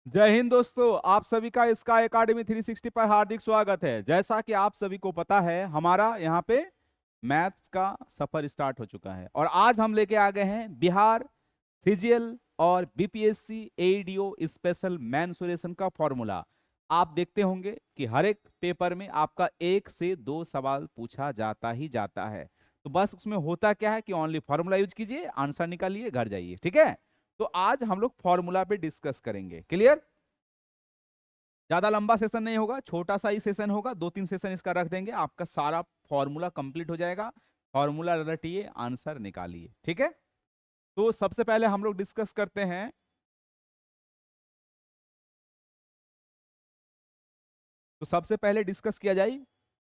जय हिंद दोस्तों, आप सभी का स्काई एकेडमी 360 पर हार्दिक स्वागत है। जैसा कि आप सभी को पता है, हमारा यहाँ पे मैथ्स का सफर स्टार्ट हो चुका है और आज हम लेके आ गए हैं बिहार सीजीएल और बीपीएससी एईडीओ स्पेशल मेंसुरेशन का फॉर्मूला। आप देखते होंगे कि हर एक पेपर में आपका 1 से 2 सवाल पूछा जाता ही जाता है। तो बस उसमें होता क्या है कि ओनली फॉर्मूला यूज कीजिए, आंसर निकालिए, घर जाइए। ठीक है, तो आज हम लोग फॉर्मूला पे डिस्कस करेंगे। क्लियर? ज्यादा लंबा सेशन नहीं होगा, छोटा सा ही सेशन होगा, 2-3 सेशन इसका रख देंगे, आपका सारा फॉर्मूला कंप्लीट हो जाएगा। फॉर्मूला रटिए, आंसर निकालिए। ठीक है, तो सबसे पहले हम लोग डिस्कस करते हैं। तो सबसे पहले डिस्कस किया जाए,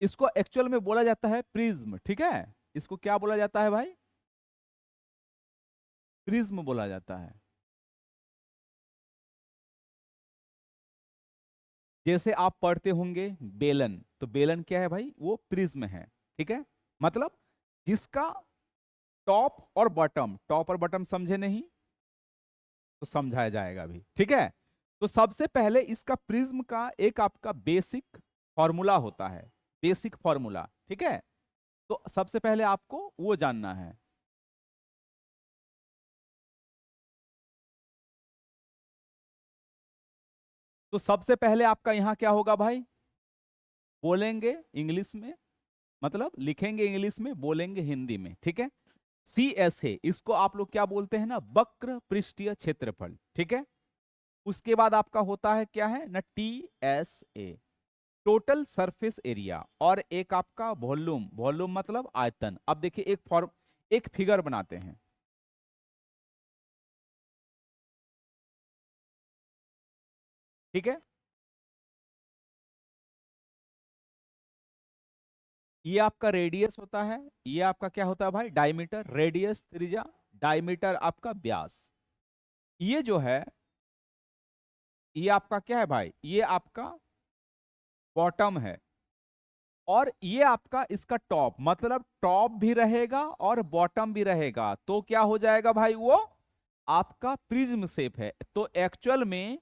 इसको एक्चुअल में बोला जाता है प्रिज्म। ठीक है, इसको क्या बोला जाता है भाई? प्रिज्म बोला जाता है। जैसे आप पढ़ते होंगे बेलन, तो बेलन क्या है भाई? वो प्रिज्म है। ठीक है, मतलब जिसका टॉप और बॉटम, टॉप और बॉटम समझे नहीं तो समझाया जाएगा अभी। ठीक है, तो सबसे पहले इसका प्रिज्म का एक आपका बेसिक फॉर्मूला होता है, बेसिक फॉर्मूला। ठीक है, तो सबसे पहले आपको वो जानना है। तो सबसे पहले आपका यहां क्या होगा भाई? बोलेंगे इंग्लिश में, मतलब लिखेंगे इंग्लिश में, बोलेंगे हिंदी में। ठीक है, सी एस है, इसको आप लोग क्या बोलते हैं ना? वक्र पृष्ठीय क्षेत्रफल। ठीक है, उसके बाद आपका होता है क्या है ना? टी एस ए, टोटल सरफेस एरिया, और एक आपका वॉल्यूम, वॉल्यूम मतलब आयतन। अब देखिए एक फिगर बनाते हैं। ठीक है, ये आपका रेडियस होता है, ये आपका क्या होता है भाई? डायमीटर। रेडियस त्रिज्या, डायमीटर आपका व्यास। ये जो है, ये आपका क्या है भाई? ये आपका बॉटम है, और ये आपका इसका टॉप, मतलब टॉप भी रहेगा और बॉटम भी रहेगा, तो क्या हो जाएगा भाई? वो आपका प्रिज्म शेप है। तो एक्चुअल में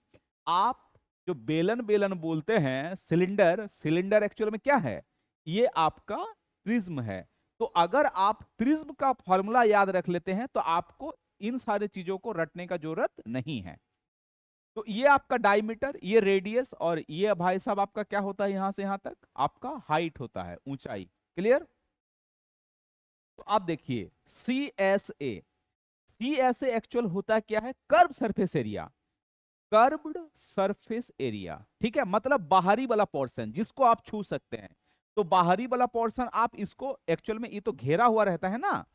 आप जो बेलन बेलन बोलते हैं, सिलेंडर सिलेंडर एक्चुअल में क्या है? ये आपका प्रिज्म है। तो अगर आप प्रिज्म का फॉर्मूला याद रख लेते हैं तो आपको इन सारी चीजों को रटने का जरूरत नहीं है। तो ये आपका डायमीटर, ये रेडियस, और ये भाई साहब आपका क्या होता है? यहां से यहां तक आपका हाइट होता है, ऊंचाई। क्लियर? तो आप देखिए C S A, C S A actual होता क्या है? Curve surface area, curved surface area. ठीक है, मतलब बाहरी वाला पोर्शन जिसको आप छू सकते हैं। तो बाहरी वाला पोर्शन, आप इसको एक्चुअल में, ये तो घेरा हुआ रहता है ना,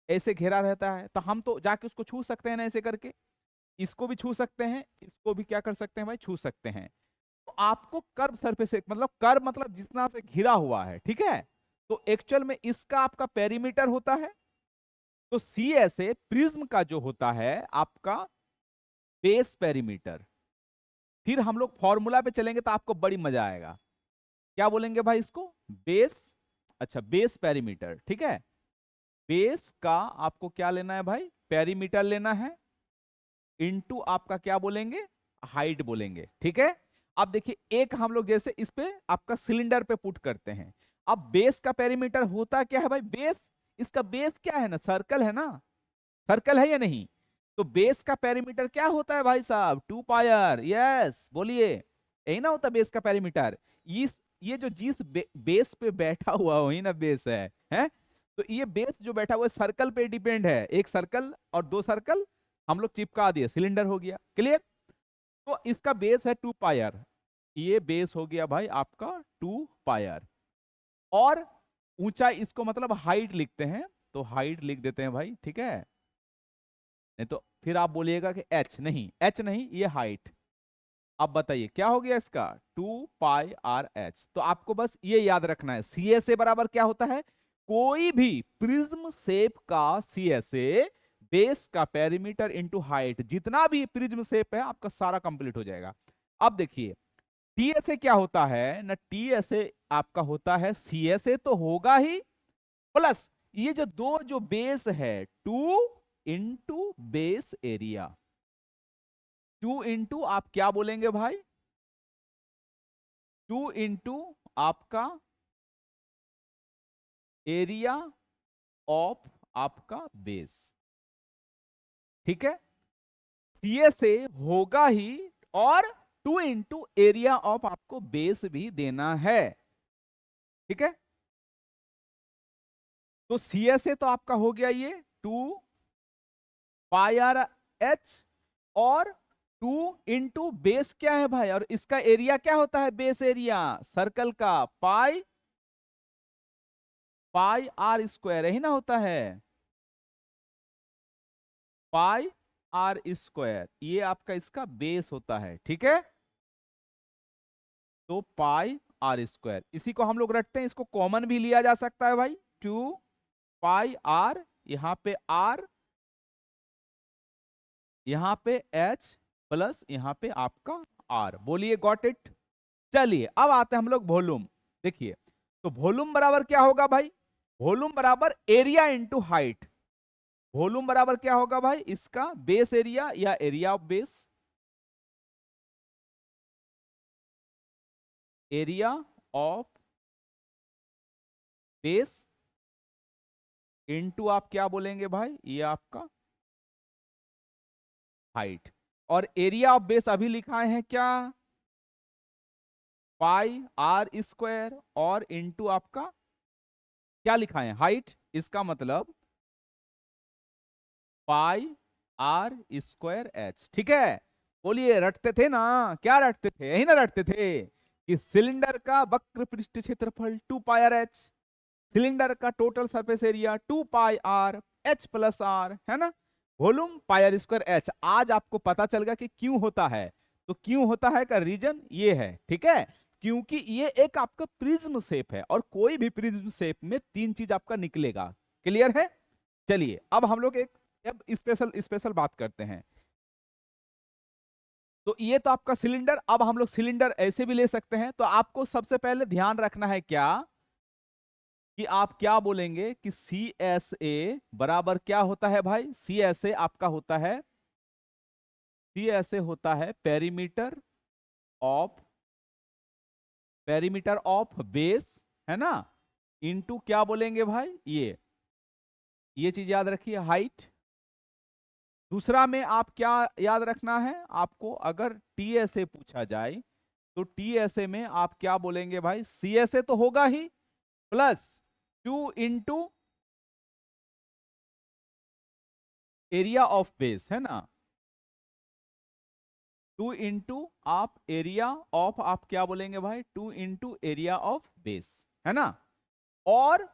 ऐसे घेरा रहता है, तो हम तो जाके उसको छू सकते हैं ना, ऐसे करके। इसको भी छू सकते हैं, इसको भी क्या कर सकते हैं भाई? छू सकते हैं। तो आपको कर्व सरफेस, मतलब कर्व मतलब जितना से घिरा हुआ है। ठीक है, तो एक्चुअल में इसका आपका पेरीमीटर होता है। तो सी एस ए प्रिज्म का जो होता है आपका बेस पेरीमीटर। फिर हम लोग फॉर्मूला पे चलेंगे तो आपको बड़ी मजा आएगा। क्या बोलेंगे भाई इसको? बेस, अच्छा बेस पेरीमीटर। ठीक है, बेस का आपको क्या लेना है भाई? पेरीमीटर लेना है, इनटू आपका क्या बोलेंगे? हाइट बोलेंगे। ठीक है, अब देखिए एक हम लोग जैसे इस पे आपका सिलेंडर पे पुट करते हैं। अब बेस का पेरीमीटर होता क्या है भाई? बेस, इसका बेस क्या है ना? सर्कल है ना? सर्कल है या नहीं? तो बेस का पेरीमीटर क्या होता है भाई साहब? 2 पायर। यस, बोलिए, यही ना होता बेस का पेरीमीटर? इस ये जो जिस बेस पे बैठा हुआ वही ना बेस है? तो ये बेस जो बैठा हुआ है सर्कल पे डिपेंड है। एक सर्कल और 2 सर्कल हम लोग चिपका दिए, सिलेंडर हो गया। क्लियर? तो इसका बेस है 2 पायर, ये बेस हो गया भाई आपका 2 पायर। और ऊंचाई, इसको मतलब हाइट लिखते हैं, तो हाइट लिख देते हैं भाई। ठीक है, नहीं तो फिर आप बोलिएगा कि एच नहीं, एच नहीं, ये हाइट। अब बताइए क्या हो गया इसका? 2 पाई आर एच। तो आपको बस ये याद रखना है, सी एस ए बराबर क्या होता है? कोई भी प्रिज्म शेप का सी एस ए, बेस का पेरीमीटर इंटू हाइट, जितना भी प्रिज्म शेप है आपका सारा कंप्लीट हो जाएगा। अब देखिए टी एस ए क्या होता है ना? टी एस ए आपका होता है, सी एस ए तो होगा ही, प्लस ये जो दो जो बेस है, 2 इंटू बेस एरिया। 2 इंटू आप क्या बोलेंगे भाई, 2 इंटू आपका एरिया ऑफ आपका बेस। ठीक है, सीए से होगा ही, और 2 इंटू एरिया ऑफ आपको बेस भी देना है। ठीक है, तो सीए से तो आपका हो गया ये 2 पाई आर एच, और 2 इंटू बेस क्या है भाई, और इसका एरिया क्या होता है, बेस एरिया सर्कल का पाई पाई आर स्क्वायर, यही ना होता है, पाई आर स्क्वायर, ये आपका इसका बेस होता है। ठीक है, तो पाई आर स्क्वायर, इसी को हम लोग रखते हैं, इसको कॉमन भी लिया जा सकता है भाई, 2 पाई आर, यहां पे आर, यहां पे एच, प्लस यहां पे आपका आर। बोलिए गॉट इट। चलिए अब आते हैं हम लोग वॉल्यूम। देखिए, तो वॉल्यूम बराबर क्या होगा भाई, वॉल्यूम बराबर एरिया इंटू हाइट। वॉल्यूम बराबर क्या होगा भाई, इसका बेस एरिया या area of base, area of base into आप क्या बोलेंगे भाई, ये आपका हाइट। और एरिया ऑफ बेस अभी लिखाए हैं क्या, पाई आर स्क्वायर, और इंटू आपका क्या लिखा है, हाइट, इसका मतलब पाई आर स्क्वायर एच। ठीक है, बोलिए रटते थे ना, क्या रटते थे, यही ना रटते थे कि सिलेंडर का वक्र पृष्ठ क्षेत्रफल 2 पाई आर एच, सिलेंडर का total surface area 2 pi r h plus r, है ना, volume pi r square h. आज आपको पता चल गया कि क्यों होता है, तो क्यों होता है का रीजन ये है। ठीक है, क्योंकि ये एक आपका प्रिज्म शेप है, और कोई भी प्रिज्म शेप में 3 चीज आपका निकलेगा। क्लियर है। चलिए अब हम लोग एक अब स्पेशल स्पेशल बात करते हैं। तो ये तो आपका सिलेंडर, अब हम लोग सिलेंडर ऐसे भी ले सकते हैं। तो आपको सबसे पहले ध्यान रखना है क्या, कि आप क्या बोलेंगे कि सी एस ए बराबर क्या होता है भाई, सी एस ए आपका होता है, सी एस ए होता है ऑफ पेरीमीटर ऑफ बेस, है ना, इनटू क्या बोलेंगे भाई, ये चीज याद रखिए, हाइट। दूसरा में आप क्या याद रखना है आपको, अगर टीएसए पूछा जाए तो टीएसए में आप क्या बोलेंगे भाई, सीएसए तो होगा ही, plus 2 into area of base, है ना, 2 इंटू आप एरिया ऑफ आप क्या बोलेंगे भाई, 2 इंटू एरिया ऑफ बेस, है ना। और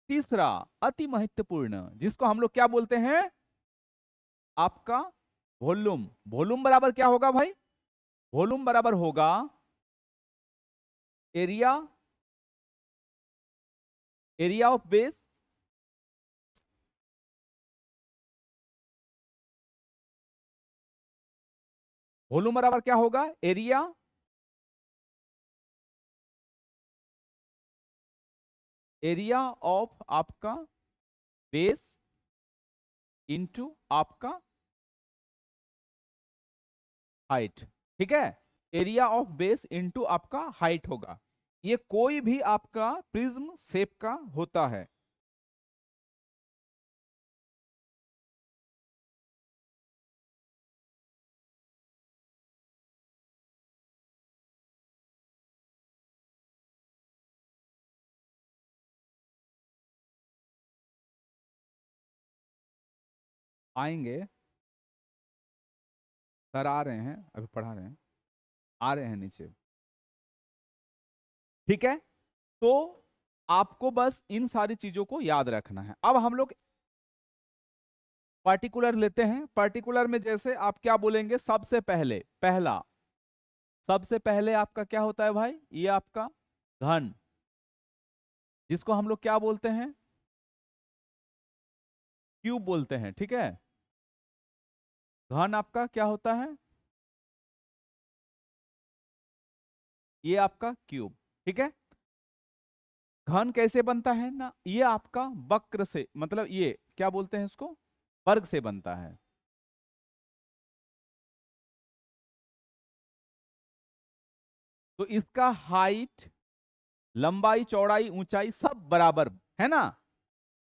तीसरा अति महत्वपूर्ण, जिसको हम लोग क्या बोलते हैं, आपका वॉल्यूम। वॉल्यूम बराबर क्या होगा भाई, वॉल्यूम बराबर होगा area area of base, volume बराबर क्या होगा, एरिया ऑफ आपका बेस इंटू आपका हाइट। ठीक है, एरिया ऑफ बेस इंटू आपका हाइट होगा। ये कोई भी आपका प्रिज्म शेप का होता है। आएंगे, सर आ रहे हैं, अभी पढ़ा रहे हैं, आ रहे हैं नीचे। ठीक है, तो आपको बस इन सारी चीजों को याद रखना है। अब हम लोग पर्टिकुलर लेते हैं। पर्टिकुलर में जैसे आप क्या बोलेंगे, सबसे पहले पहला, सबसे पहले आपका क्या होता है भाई, ये आपका घन, जिसको हम लोग क्या बोलते हैं, क्यूब बोलते हैं। ठीक है, घन आपका क्या होता है, ये आपका क्यूब। ठीक है, घन कैसे बनता है ना, ये आपका वक्र से, मतलब ये क्या बोलते हैं इसको, वर्ग से बनता है। तो इसका हाइट, लंबाई, चौड़ाई, ऊंचाई सब बराबर है ना।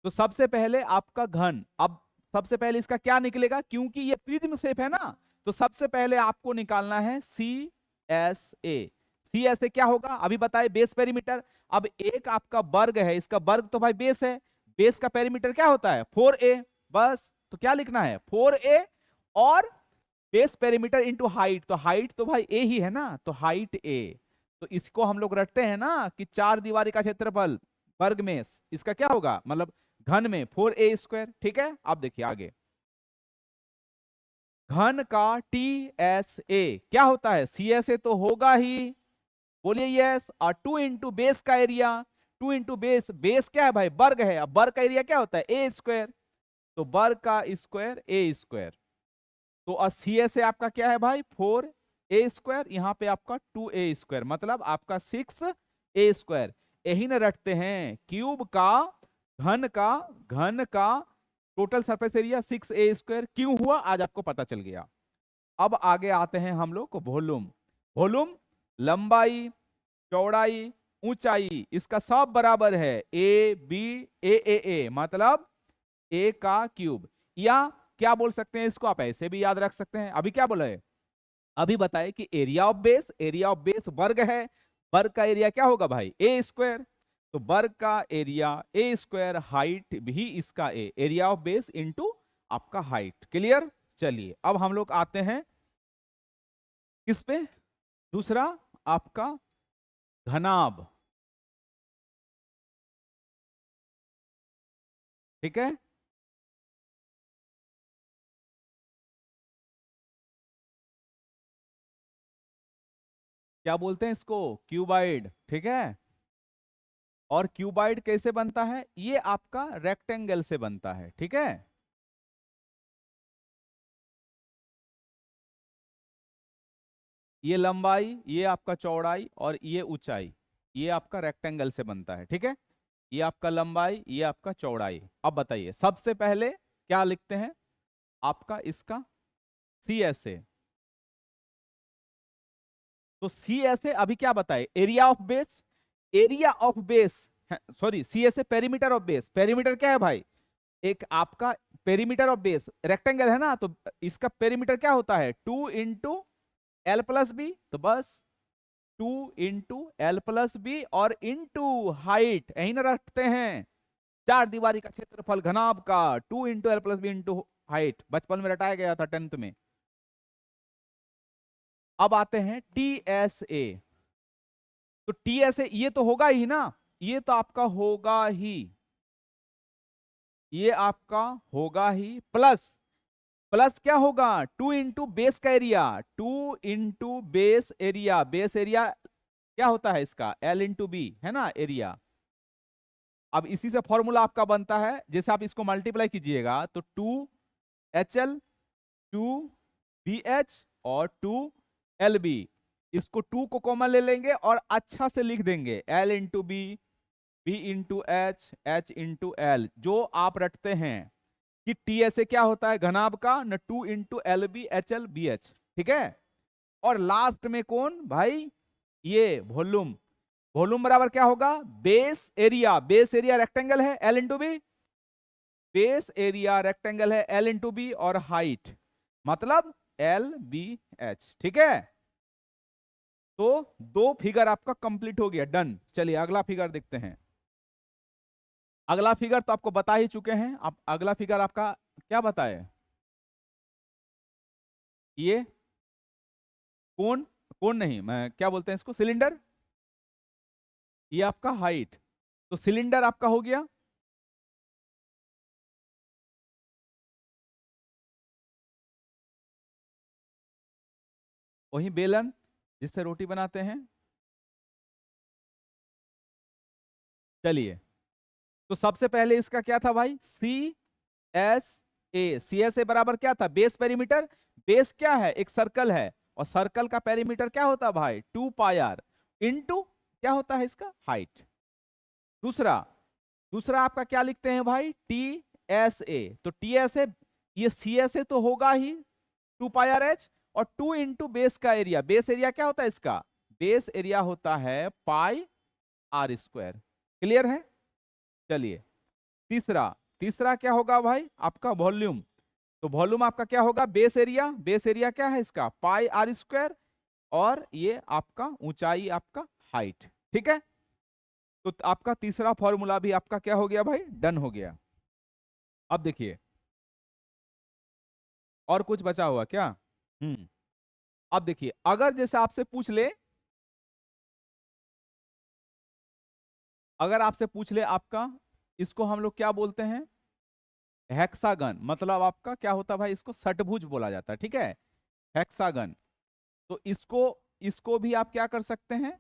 तो सबसे पहले आपका घन, अब सबसे पहले इसका क्या निकलेगा, क्योंकि ये प्रिज्म शेप है ना, तो सबसे पहले आपको निकालना है सी एस ए। सी एस ए क्या होगा अभी बताए, बेस पेरीमीटर। अब एक आपका वर्ग है, इसका वर्ग तो भाई बेस है, बेस का पेरीमीटर क्या होता है 4a। बस तो क्या लिखना है 4a, और बेस पेरीमीटर इंटू हाइट, तो हाइट तो भाई ए ही है ना, तो हाइट ए। तो इसको हम लोग रटते हैं ना कि 4 दीवारी का क्षेत्रफल वर्ग में इसका क्या होगा, मतलब घन में 4a²। ठीक है, अब देखिए आगे, घन का टी एस ए क्या होता है, सी एस ए तो होगा ही, बोलिए यस। और 2 इंटू बेस का एरिया, 2 इंटू बेस, बेस क्या है भाई वर्ग है, अब वर्ग का एरिया क्या होता है a², तो वर्ग का स्क्वायर a²। तो सी एस ए आपका क्या है भाई 4a², यहां पे आपका 2a², मतलब आपका 6a²। यही ना रटते हैं, क्यूब का घन का टोटल सरफेस एरिया 6a² क्यों हुआ, आज आपको पता चल गया। अब आगे आते हैं हम लोग वॉल्यूम। वॉल्यूम, लंबाई, चौड़ाई, ऊंचाई, इसका सब बराबर है ए बी ए, मतलब ए का क्यूब। या क्या बोल सकते हैं इसको, आप ऐसे भी याद रख सकते हैं। अभी क्या बोला है, अभी बताए कि एरिया ऑफ बेस वर्ग है, वर्ग का एरिया क्या होगा भाई a², तो वर्ग का एरिया a², हाइट भी इसका एरिया ऑफ बेस इंटू आपका हाइट। क्लियर। चलिए अब हम लोग आते हैं किस पे, दूसरा आपका घनाभ। ठीक है, क्या बोलते हैं इसको, क्यूबाइड। ठीक है, और क्यूबाइड कैसे बनता है, ये आपका रेक्टेंगल से बनता है। ठीक है, ये लंबाई, ये आपका चौड़ाई, और ये ऊंचाई, ये आपका रेक्टेंगल से बनता है। ठीक है, ये आपका लंबाई, ये आपका चौड़ाई। अब बताइए सबसे पहले क्या लिखते हैं, आपका इसका सी एस ए। तो सी एस ए अभी क्या बताए, area of base, area of base, sorry C S A perimeter of base. Perimeter क्या है भाई, एक आपका पेरीमीटर ऑफ बेस रेक्टेंगल है ना, तो इसका पेरीमीटर क्या होता है 2 इंटू एल प्लस बी, तो बस 2 इंटू एल प्लस बी, और इंटू हाइट, यही ना रखते हैं, 4 दीवारी का क्षेत्रफल घनाभ का 2 into l plus b into height, बचपन में रटाया गया था 10th में। अब आते हैं टी एस ए। तो टी एस ए ये तो होगा ही ना, ये तो आपका होगा ही, ये आपका होगा ही, प्लस प्लस क्या होगा 2 इंटू बेस का area, 2 into base area, base area क्या होता है इसका एल इंटू बी है ना एरिया। अब इसी से फॉर्मूला आपका बनता है, जैसे आप इसको मल्टीप्लाई कीजिएगा तो 2HL, 2BH और 2LB, इसको 2 को कॉमन ले लेंगे और अच्छा से लिख देंगे L into b, b into h, h into l. जो आप रटते हैं कि TSA क्या होता है घनाभ का, न 2 इंटू LB HL BH। ठीक है, और लास्ट में कौन भाई, ये वॉल्यूम। वॉल्यूम बराबर क्या होगा, base area, base area rectangle है L into B, base area rectangle है एल इंटू बी, और हाइट मतलब LBH। ठीक है, तो 2 फिगर आपका कंप्लीट हो गया, डन। चलिए अगला फिगर देखते हैं। अगला फिगर तो आपको बता ही चुके हैं, आप अगला फिगर आपका क्या बताए, ये कौन, कौन नहीं, मैं क्या बोलते हैं इसको, सिलेंडर। ये आपका हाइट, तो सिलेंडर आपका हो गया, वही बेलन जिससे रोटी बनाते हैं। चलिए, तो सबसे पहले इसका क्या था भाई सी एस ए बराबर क्या था बेस पेरीमीटर। बेस क्या है, एक सर्कल है, और सर्कल का पेरीमीटर क्या होता है भाई 2πr इंटू क्या होता है इसका हाइट। दूसरा, दूसरा आपका क्या लिखते हैं भाई टी एस ए, तो टी एस ए ये सी एस ए तो होगा ही 2πrh, और 2 इंटू बेस का एरिया, बेस एरिया क्या होता है इसका बेस एरिया होता है पाई आर स्क्वायर। क्लियर है? चलिए तीसरा, तीसरा क्या होगा भाई आपका वॉल्यूम। तो वॉल्यूम आपका क्या होगा, बेस एरिया। बेस एरिया क्या है इसका, पाई आर स्क्वायर, और ये आपका ऊंचाई आपका हाइट। ठीक है, तो आपका तीसरा फॉर्मूला भी आपका क्या हो गया भाई, डन हो गया। अब देखिए और कुछ बचा हुआ क्या? अब देखिए अगर जैसे आपसे पूछ ले, अगर आपसे पूछ ले आपका, इसको हम लोग क्या बोलते हैं, हेक्सागन, मतलब आपका क्या होता है भाई, इसको षटभुज बोला जाता है। ठीक है, हेक्सागन। तो इसको, इसको भी आप क्या कर सकते हैं,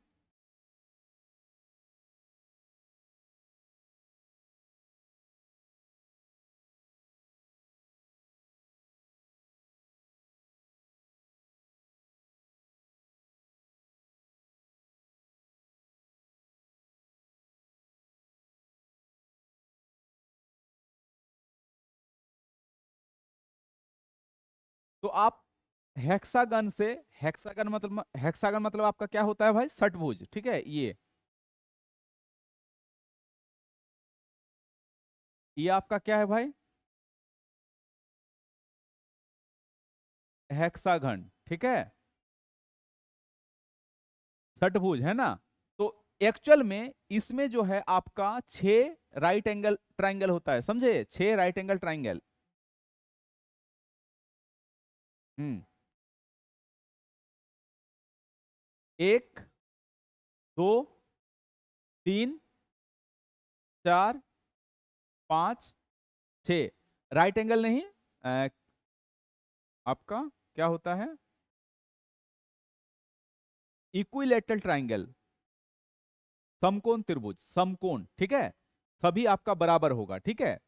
तो आप हेक्सागन से, हेक्सागन मतलब आपका क्या होता है भाई, षटभुज। ठीक है, ये आपका क्या है भाई, हेक्सागन। ठीक है, षटभुज है ना। तो एक्चुअल में इसमें जो है आपका 6 राइट एंगल ट्राइंगल होता है, समझे, 6 राइट एंगल ट्राइंगल। हम्म, 1 2 3 4 5 6 राइट एंगल नहीं, अ, आपका क्या होता है, इक्विलेटरल ट्राइंगल, समकोण त्रिभुज, समकोण। ठीक है, सभी आपका बराबर होगा। ठीक है,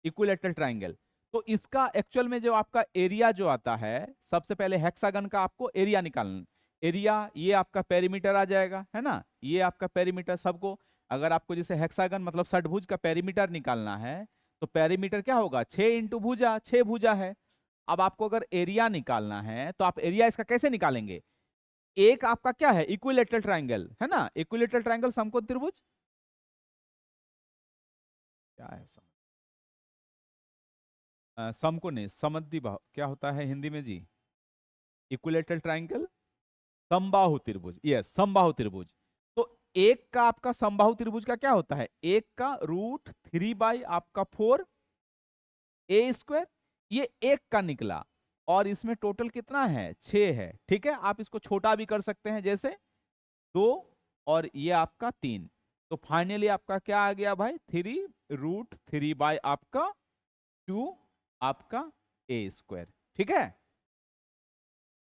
इक्विलेटरल ट्राइंगल। तो इसका एक्चुअल में जो आपका एरिया जो आता है, सबसे पहले हेक्सागन का आपको एरिया निकालना। एरिया ये आपका पेरीमीटर आ जाएगा, है ना, ये आपका पेरीमीटर सबको, अगर आपको जैसे हेक्सागन मतलब षटभुज का पेरीमीटर निकालना है, तो पेरीमीटर क्या होगा, 6 इंटू भुजा, 6 भुजा है। अब आपको अगर एरिया निकालना है तो आप एरिया इसका कैसे निकालेंगे, एक आपका क्या है, इक्विलेटरल ट्राइंगल, है ना, इक्विलेटरल ट्राइंगल समकोण त्रिभुज, क्या है समकोण नहीं, समद्विबाहु क्या होता है हिंदी में जी, इक्विलेटरल ट्राइंगल, समबाहु त्रिभुज, यस समबाहु त्रिभुज। तो एक का आपका समबाहु त्रिभुज का क्या होता है, एक का √3 आपका 4 a², ये एक का निकला, और इसमें टोटल कितना है, 6 है। ठीक है, आप इसको छोटा भी कर सकते हैं, जैसे 2 और ये आपका 3। तो फाइनली आपका क्या आ गया भाई, 3√3 आपका 2 आपका a²। ठीक है,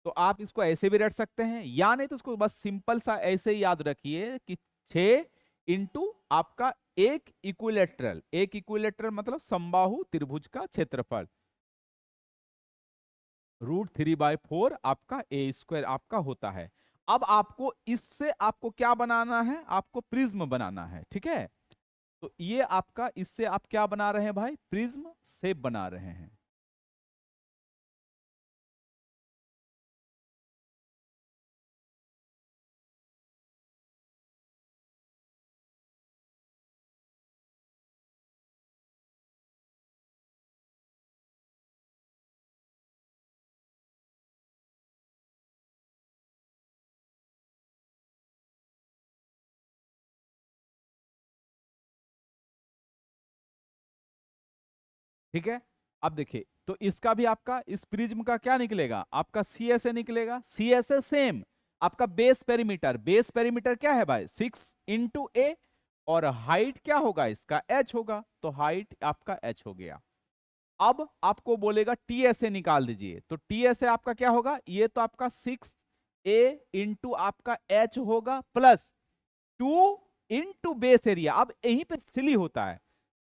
तो आप इसको ऐसे भी रट सकते हैं, या नहीं तो इसको बस सिंपल सा ऐसे ही याद रखिए कि 6 इंटू आपका एक इक्विलेटरल मतलब समबाहु त्रिभुज का क्षेत्रफल, √3/4 आपका a² आपका होता है। अब आपको इससे आपको क्या बनाना है, आपको प्रिज्म बनाना है। ठीक है, तो ये आपका, इससे आप क्या बना रहे हैं भाई, प्रिज्म शेप बना रहे हैं। ठीक है, अब देखिए तो इसका भी आपका, इस प्रिज्म का क्या निकलेगा, आपका सी एस ए निकलेगा। सी एस ए सेम आपका बेस पेरीमीटर, बेस पेरीमीटर क्या है भाई, 6 × a, और हाइट क्या होगा इसका, h होगा, तो हाइट आपका h हो गया। अब आपको बोलेगा टी एस ए निकाल दीजिए, तो टी एस ए आपका क्या होगा, ये तो आपका 6 a आपका h होगा, प्लस 2 × बेस एरिया। अब यहीं पे सिली होता है,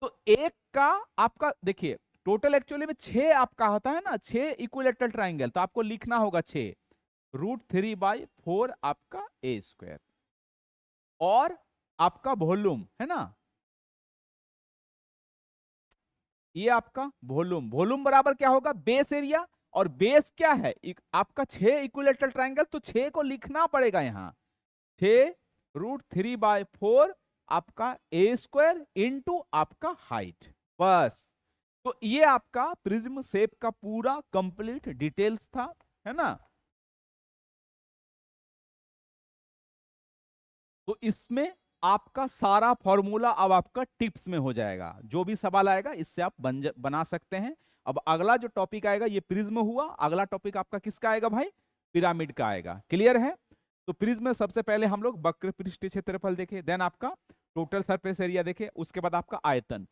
तो एक का आपका देखिए टोटल एक्चुअली में 6 आपका होता है ना, 6 इक्विलेटरल ट्राइंगल, तो आपको लिखना होगा 6 √3/4 आपका a², और आपका वॉल्यूम है ना, ये आपका वॉल्यूम, वॉल्यूम बराबर क्या होगा, बेस एरिया, और बेस क्या है आपका 6 इक्विलेटरल ट्राइंगल, तो 6 को लिखना पड़ेगा यहां, 6√3/4 आपका ए स्क्वायर इंटू आपका हाइट। बस, तो ये आपका प्रिज्म शेप का पूरा कंप्लीट डिटेल्स था, है ना। तो इसमें आपका सारा फॉर्मूला अब आपका टिप्स में हो जाएगा, जो भी सवाल आएगा इससे आप बना सकते हैं। अब अगला जो टॉपिक आएगा ये प्रिज्म हुआ, अगला टॉपिक आपका किसका आएगा भाई, पिरामिड का आएगा। क्लियर है। तो प्रिज्म में सबसे पहले हम लोग वक्र पृष्ठीय क्षेत्रफल देखे, देन आपका टोटल सरफेस एरिया देखे, उसके बाद आपका आयतन,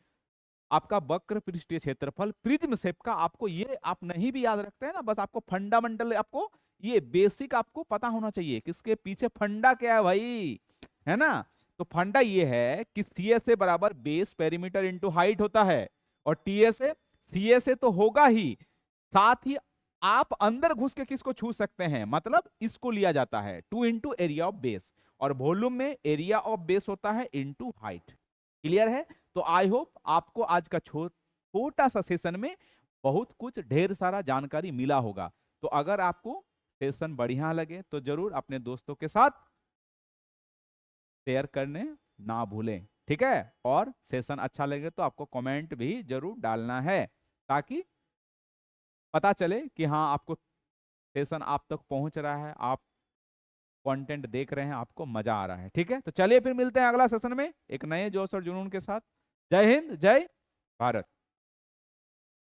आपका वक्र पृष्ठीय क्षेत्रफल, प्रिज्म शेप का। आपको ये आप नहीं भी याद रखते हैं ना, बस आपको फंडामेंटल, आपको ये बेसिक आपको पता होना चाहिए, किसके पीछे फंडा क्या है भाई, है ना। तो फंडा ये है कि सी एस ए बराबर बेस पेरीमीटर इंटू हाइट होता है, और T S A C S A तो होगा ही, साथ ही आप अंदर घुस के किसको छू सकते हैं, मतलब इसको लिया जाता है 2 इंटू एरिया ऑफ बेस, और वॉल्यूम में एरिया ऑफ बेस होता है इंटू हाइट। क्लियर है। तो आई होप आपको आज का छोटा सा सेशन में बहुत कुछ ढेर सारा जानकारी मिला होगा। तो अगर आपको सेशन बढ़िया लगे तो जरूर अपने दोस्तों के साथ शेयर करने ना भूलें, ठीक है। और सेशन अच्छा लगे तो आपको कमेंट भी जरूर डालना है, ताकि पता चले कि हाँ आपको सेशन आप तक पहुंच रहा है, आप कंटेंट देख रहे हैं, आपको मजा आ रहा है। ठीक है, तो चलिए फिर मिलते हैं अगला सेशन में एक नए जोश और जुनून के साथ। जय हिंद, जय भारत।